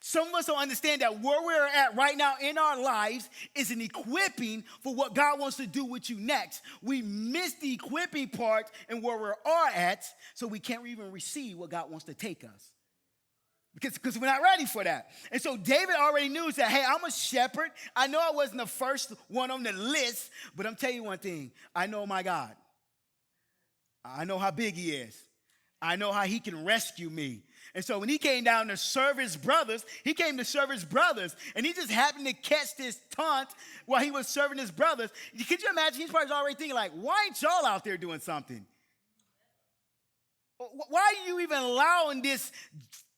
Some of us don't understand that where we're at right now in our lives is an equipping for what God wants to do with you next. We miss the equipping part and where we are at, so we can't even receive what God wants to take us. Because we're not ready for that. And so David already knew that, hey, I'm a shepherd. I know I wasn't the first one on the list, but I'm telling you one thing. I know my God. I know how big he is. I know how he can rescue me. And so when he came down to serve his brothers, and he just happened to catch this taunt while he was serving his brothers. Could you imagine? He's probably already thinking like, why ain't y'all out there doing something? Why are you even allowing this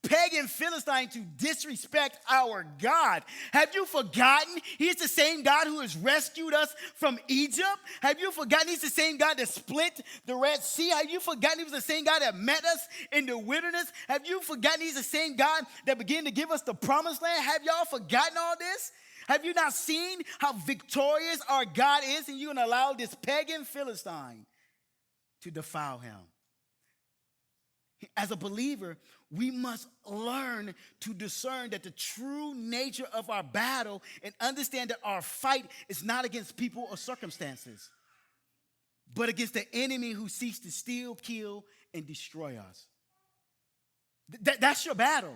pagan Philistine to disrespect our God? Have you forgotten he's the same God who has rescued us from Egypt? Have you forgotten he's the same God that split the Red Sea? Have you forgotten he was the same God that met us in the wilderness? Have you forgotten he's the same God that began to give us the promised land? Have y'all forgotten all this? Have you not seen how victorious our God is, and you're going to allow this pagan Philistine to defile him? As a believer, we must learn to discern that the true nature of our battle and understand that our fight is not against people or circumstances, but against the enemy who seeks to steal, kill, and destroy us. That's your battle.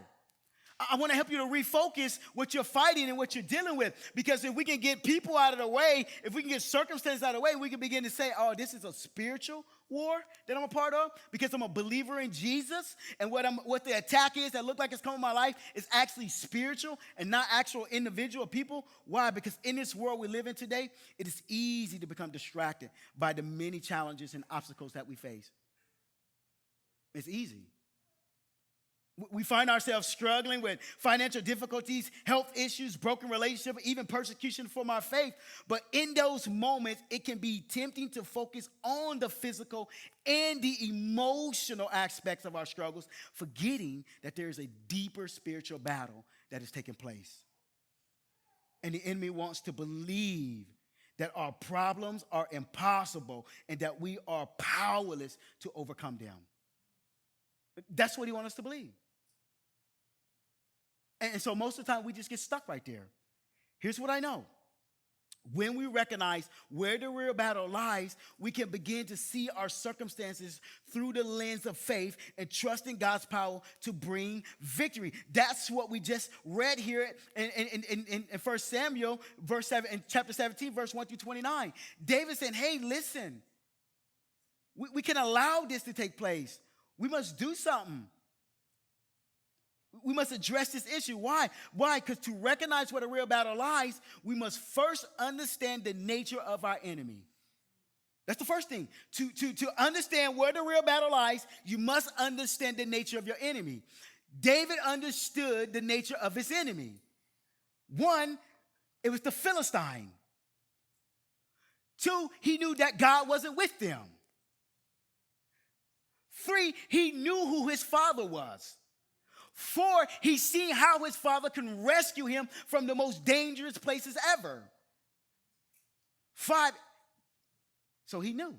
I want to help you to refocus what you're fighting and what you're dealing with. Because if we can get people out of the way, if we can get circumstances out of the way, we can begin to say, oh, this is a spiritual war that I'm a part of because I'm a believer in Jesus. And what the attack is that look like it's coming in my life is actually spiritual and not actual individual people. Why? Because in this world we live in today, it is easy to become distracted by the many challenges and obstacles that we face. It's easy. We find ourselves struggling with financial difficulties, health issues, broken relationships, even persecution for our faith. But in those moments, it can be tempting to focus on the physical and the emotional aspects of our struggles, forgetting that there is a deeper spiritual battle that is taking place. And the enemy wants to believe that our problems are impossible and that we are powerless to overcome them. That's what he wants us to believe. And so most of the time, we just get stuck right there. Here's what I know. When we recognize where the real battle lies, we can begin to see our circumstances through the lens of faith and trust in God's power to bring victory. That's what we just read here in 1 Samuel, verse 7, in chapter 17, verse 1 through 29. David said, hey, listen, we can allow this to take place. We must do something. We must address this issue. Why? Why? Because to recognize where the real battle lies, we must first understand the nature of our enemy. That's the first thing. To understand where the real battle lies, you must understand the nature of your enemy. David understood the nature of his enemy. One, it was the Philistine. Two, he knew that God wasn't with them. Three, he knew who his father was. Four, he's seen how his father can rescue him from the most dangerous places ever. Five, so he knew.